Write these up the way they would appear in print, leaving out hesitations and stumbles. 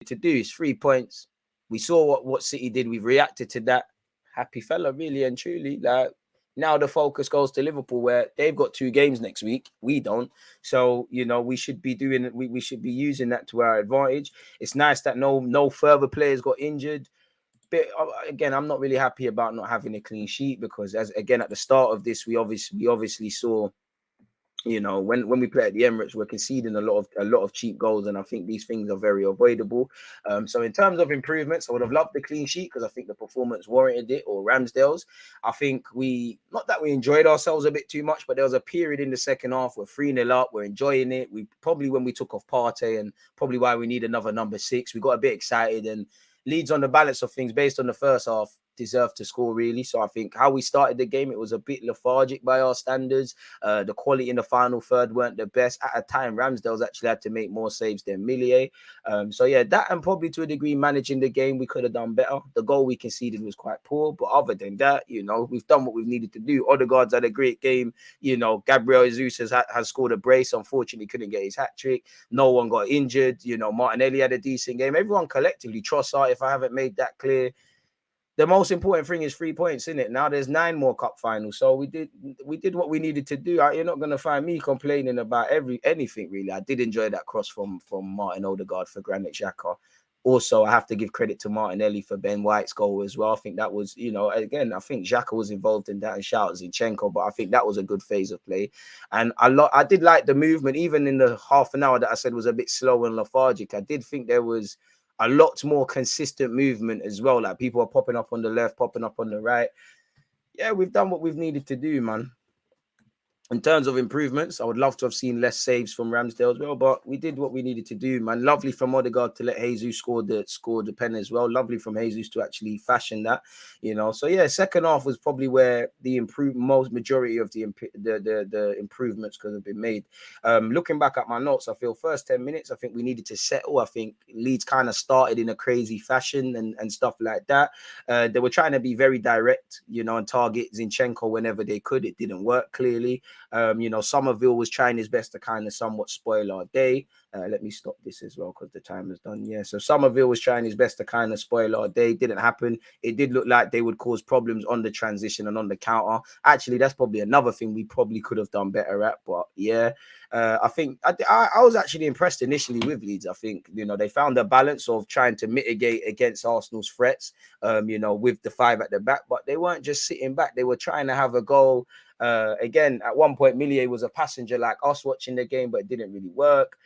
to do. It's 3 points. We saw what City did. We've reacted to that. Happy fella, really and truly. Like, now the focus goes to Liverpool, where they've got 2 games next week. We don't. So, we should be doing it. We should be using that to our advantage. It's nice that no further players got injured. But again, I'm not really happy about not having a clean sheet, because as again at the start of this, we obviously saw, when we play at the Emirates, we're conceding a lot of cheap goals, and I think these things are very avoidable. So in terms of improvements, I would have loved the clean sheet, because I think the performance warranted it, or Ramsdale's. I think not that we enjoyed ourselves a bit too much, but there was a period in the second half, we're 3-0 up, we're enjoying it. We probably, when we took off Partey, and probably why we need another number 6, we got a bit excited, and Leeds, on the balance of things, based on the first half, deserved to score, really. So I think how we started the game, it was a bit lethargic by our standards. The quality in the final third weren't the best. At a time, Ramsdale's actually had to make more saves than Millier. So yeah, that, and probably to a degree managing the game, we could have done better. The goal we conceded was quite poor, but other than that, we've done what we've needed to do. Odegaard's had a great game. Gabriel Jesus has scored a brace. Unfortunately, couldn't get his hat-trick. No one got injured. Martinelli had a decent game. Everyone collectively, Trossard, if I haven't made that clear, the most important thing is 3 points, isn't it? Now there's 9 more cup finals, so we did what we needed to do. You're not going to find me complaining about anything, really. I did enjoy that cross from Martin Odegaard for Granit Xhaka. Also, I have to give credit to Martinelli for Ben White's goal as well. I think that was, again, I think Xhaka was involved in that, and shout out Zinchenko, but I think that was a good phase of play. And I did like the movement, even in the half an hour that I said was a bit slow and lethargic. I did think there was a lot more consistent movement as well. Like, people are popping up on the left, popping up on the right. Yeah, we've done what we've needed to do, man. In terms of improvements, I would love to have seen less saves from Ramsdale as well, but we did what we needed to do, man. Lovely from Odegaard to let Jesus score the pen as well. Lovely from Jesus to actually fashion that, So yeah, second half was probably where the majority of the improvements could have been made. Looking back at my notes, I feel first 10 minutes, I think we needed to settle. I think Leeds kind of started in a crazy fashion and stuff like that. They were trying to be very direct, and target Zinchenko whenever they could. It didn't work, clearly. Somerville was trying his best to kind of somewhat spoil our day. Let me stop this as well, because the time is done. Yeah, so Somerville was trying his best to kind of spoil our day. Didn't happen. It did look like they would cause problems on the transition and on the counter. Actually, that's probably another thing we probably could have done better at. But yeah, I think I was actually impressed initially with Leeds. I think, they found a balance of trying to mitigate against Arsenal's threats, with the 5 at the back, but they weren't just sitting back. They were trying to have a goal. Again, at one point, Millier was a passenger like us watching the game, but it didn't really work.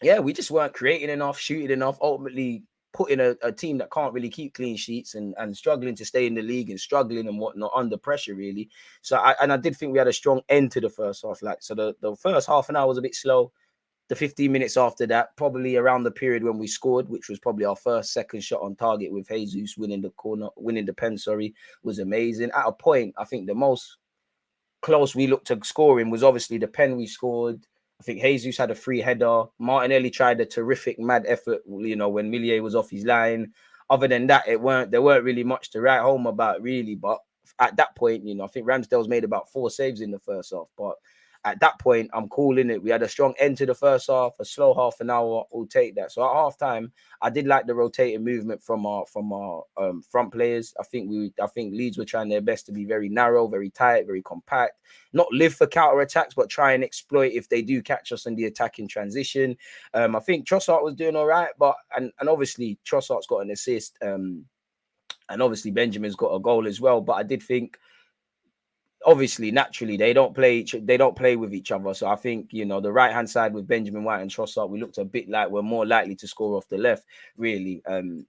Yeah, we just weren't creating enough, shooting enough, ultimately putting a team that can't really keep clean sheets and struggling to stay in the league and struggling and whatnot under pressure, really. So I did think we had a strong end to the first half. So the first half an hour was a bit slow. The 15 minutes after that, probably around the period when we scored, which was probably our second shot on target with Jesus winning the pen, was amazing. At a point, I think the most close we looked to scoring was obviously the pen we scored. I think Jesus had a free header. Martinelli tried a terrific mad effort, when Millier was off his line. Other than that, there weren't really much to write home about, really. But at that point, I think Ramsdale's made about 4 saves in the first half. But at that point, I'm calling it. We had a strong end to the first half, a slow half an hour. We'll take that. So at half time, I did like the rotating movement from our front players. I think Leeds were trying their best to be very narrow, very tight, very compact. Not live for counter attacks, but try and exploit if they do catch us in the attacking transition. I think Trossard was doing all right, but and obviously Trossard's got an assist. And obviously Benjamin's got a goal as well. But I did think, obviously, naturally, they don't play with each other. So I think, the right hand side with Benjamin White and Trossard, we looked a bit like we're more likely to score off the left, really. And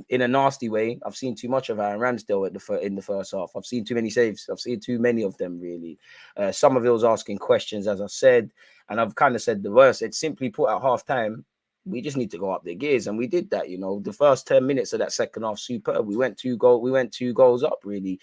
in a nasty way, I've seen too much of Aaron Ramsdale in the first half. I've seen too many saves. I've seen too many of them, really. Somerville's asking questions, as I said, and I've kind of said the worst. It's simply put, at half time, we just need to go up the gears, and we did that. The first 10 minutes of that second half, superb. We went two goals up, really.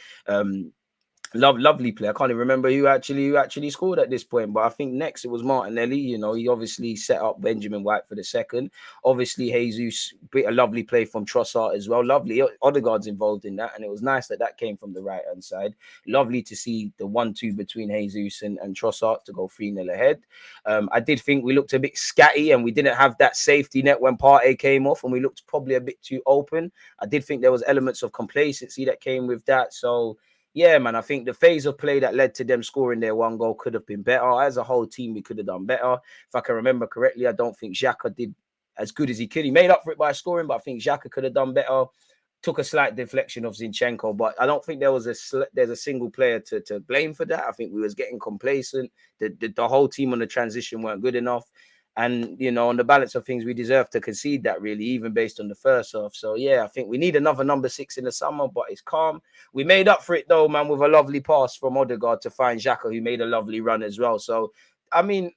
Lovely play. I can't even remember who actually scored at this point, but I think next it was Martinelli. You know, he obviously set up Benjamin White for the second. Obviously, Jesus, a lovely play from Trossard as well. Lovely. Odegaard's involved in that, and it was nice that that came from the right hand side. Lovely to see the 1-2 between Jesus and Trossard to go 3-0 ahead. I did think we looked a bit scatty, and we didn't have that safety net when Partey came off, and we looked probably a bit too open. I did think there was elements of complacency that came with that. So yeah, man, I think the phase of play that led to them scoring their one goal could have been better. As a whole team, we could have done better. If I can remember correctly, I don't think Xhaka did as good as he could. He made up for it by scoring, but I think Xhaka could have done better. Took a slight deflection of Zinchenko, but I don't think there's a single player to blame for that. I think we was getting complacent. The whole team on the transition weren't good enough. And, you know, on the balance of things, we deserve to concede that, really, even based on the first half. So, yeah, I think we need another number 6 in the summer, but it's calm. We made up for it, though, man, with a lovely pass from Odegaard to find Xhaka, who made a lovely run as well. So, I mean,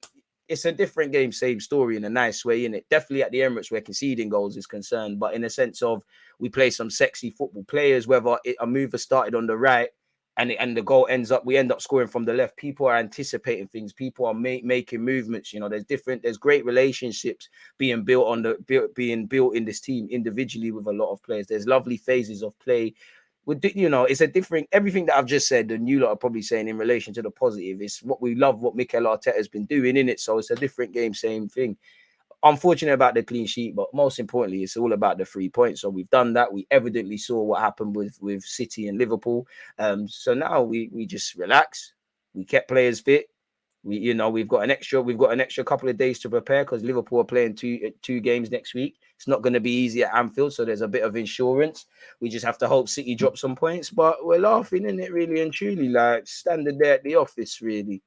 it's a different game, same story in a nice way, innit? Definitely at the Emirates where conceding goals is concerned, but in a sense of we play some sexy football players, whether a mover started on the right and the goal we end up scoring from the left. People are anticipating things. People are making movements. You know, there's great relationships being built in this team individually with a lot of players. There's lovely phases of play. You know, it's a different, everything that I've just said, and you lot are probably saying in relation to the positive, it's what we love, what Mikel Arteta has been doing in it. So it's a different game, same thing. Unfortunate about the clean sheet, but most importantly, it's all about the 3 points. So we've done that. We evidently saw what happened with City and Liverpool. So now we just relax. We kept players fit. We've got an extra couple of days to prepare because Liverpool are playing two games next week. It's not going to be easy at Anfield, so there's a bit of insurance. We just have to hope City drop some points, but we're laughing in it, really and truly, like standard day at the office, really.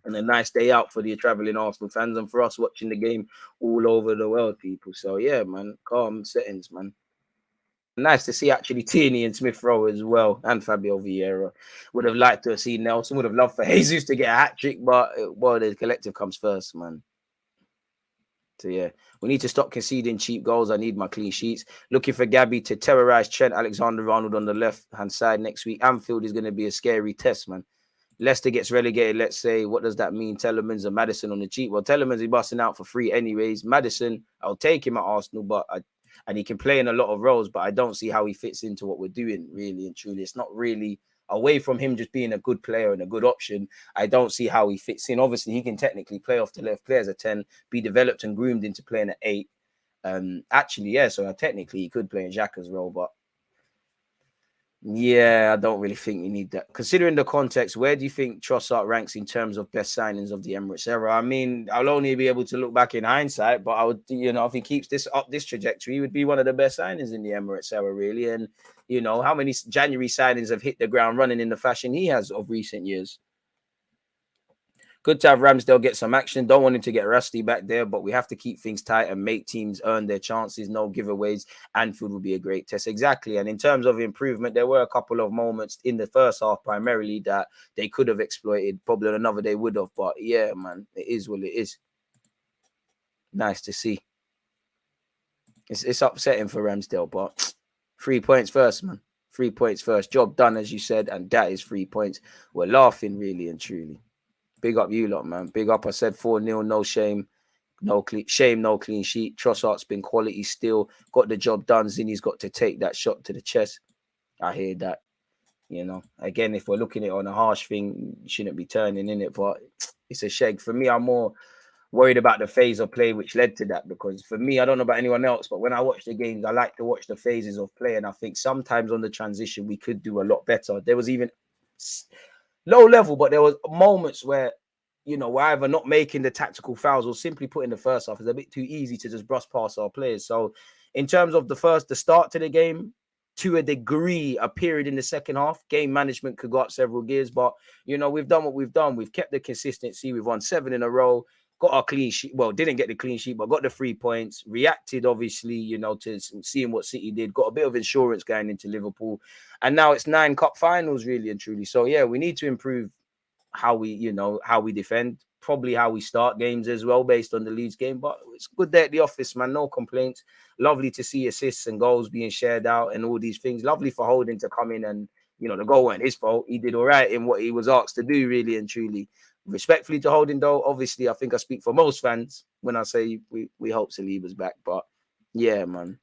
And a nice day out for the traveling Arsenal fans and for us watching the game all over the world, people. So yeah, man, calm settings, man. Nice to see actually Tierney and Smith Rowe as well, and Fabio Vieira. Would have liked to have seen Nelson. Would have loved for Jesus to get a hat trick, but well, the collective comes first, man. So yeah, we need to stop conceding cheap goals. I need my clean sheets. Looking for Gabby to terrorize Trent Alexander-Arnold on the left hand side next week. Anfield is going to be a scary test, man. Leicester gets relegated, let's say. What does that mean? Telemans and Maddison on the cheap. Well, Telemans is busting out for free anyways. Maddison, I'll take him at Arsenal, and he can play in a lot of roles, but I don't see how he fits into what we're doing, really and truly. It's not really away from him just being a good player and a good option. I don't see how he fits in. Obviously, he can technically play off the left, play as a 10, be developed and groomed into playing at 8. Actually, yeah, so technically he could play in Xhaka's role, but yeah, I don't really think you need that. Considering the context, where do you think Trossard ranks in terms of best signings of the Emirates era? I mean, I'll only be able to look back in hindsight, but I would, if he keeps this trajectory, he would be one of the best signings in the Emirates era, really. And, how many January signings have hit the ground running in the fashion he has of recent years? Good to have Ramsdale get some action. Don't want him to get rusty back there, but we have to keep things tight and make teams earn their chances. No giveaways. Anfield will be a great test. Exactly. And in terms of improvement, there were a couple of moments in the first half primarily that they could have exploited. Probably another they would have. But yeah, man, it is what it is. Nice to see. It's upsetting for Ramsdale, but 3 points first, man. 3 points first. Job done, as you said, and that is 3 points. We're laughing, really and truly. Big up you lot, man. Big up. I said 4-0, no shame. No clean sheet. Trossard's been quality still. Got the job done. Zinni's got to take that shot to the chest. I hear that. Again, if we're looking at it on a harsh thing, you shouldn't be turning in it, but it's a shake. For me, I'm more worried about the phase of play which led to that, because for me, I don't know about anyone else, but when I watch the games, I like to watch the phases of play, and I think sometimes on the transition we could do a lot better. There was even low level, but there was moments where we're either not making the tactical fouls or simply putting the first half. It's a bit too easy to just brush past our players. So in terms of the start to the game, to a degree, a period in the second half, game management could go up several gears, but we've done what we've done. We've kept the consistency. We've won 7 in a row, got our clean sheet. Well, didn't get the clean sheet, but got the 3 points, reacted obviously, to seeing what City did, got a bit of insurance going into Liverpool. And now it's 9 cup finals, really and truly. So yeah, we need to improve how we defend, probably how we start games as well, based on the Leeds game. But it's a good day at the office, man. No complaints. Lovely to see assists and goals being shared out and all these things. Lovely for Holding to come in and You know, the goal weren't his fault. He did all right in what he was asked to do, really and truly. Respectfully to Holding, though, obviously, I think I speak for most fans when I say we hope Saliba's back. But yeah, man,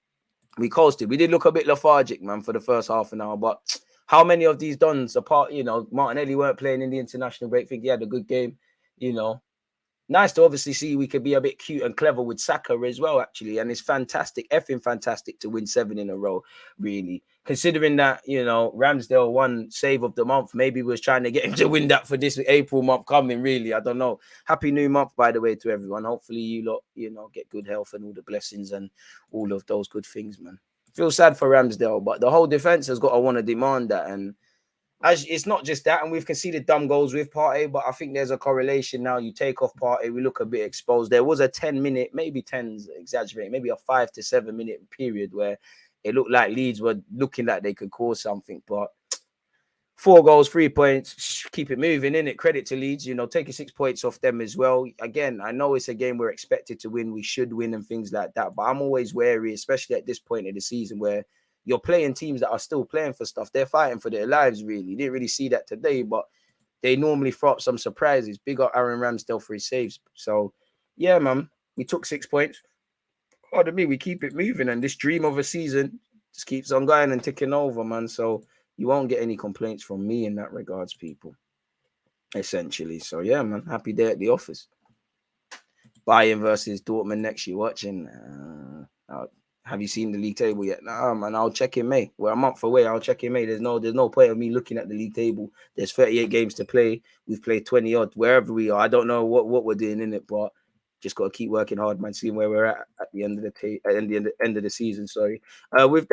we coasted. We did look a bit lethargic, man, for the first half an hour. But how many of these dons, apart, you know, Martinelli weren't playing in the international break. I think he had a good game, you know. Nice to obviously see we could be a bit cute and clever with Saka as well, actually. And it's fantastic, effing fantastic to win 7 in a row, really. Considering that, you know, Ramsdale won save of the month. Maybe we was trying to get him to win that for this April month coming, really. I don't know. Happy new month, by the way, to everyone. Hopefully you lot, you know, get good health and all the blessings and all of those good things, man. Feel sad for Ramsdale, but the whole defense has got to want to demand that. And as it's not just that, and we've conceded dumb goals with Partey, but I think there's a correlation now. You take off Partey, we look a bit exposed. There was a 10-minute, maybe 10's exaggerating, maybe a 5 to 7 minute period where it looked like Leeds were looking like they could cause something, but 4 goals, 3 points, keep it moving, innit? Credit to Leeds, you know, taking 6 points off them as well. Again, I know it's a game we're expected to win, we should win and things like that, but I'm always wary, especially at this point in the season where you're playing teams that are still playing for stuff. They're fighting for their lives, really. You didn't really see that today, but they normally throw up some surprises. Big up Aaron Ramsdale for his saves. So, yeah, man, we took 6 points. Pardon me, we keep it moving, and this dream of a season just keeps on going and ticking over, man. So you won't get any complaints from me in that regards, people. Essentially. So, yeah, man, happy day at the office. Bayern versus Dortmund next year. Watching. Have you seen the league table yet? Nah, man, I'll check in May. We're a month away. I'll check in May. There's no point of me looking at the league table. There's 38 games to play. We've played 20 odd wherever we are. I don't know what we're doing in it, but just got to keep working hard, man. Seeing where we're at the end of the end of the season. Sorry. With that.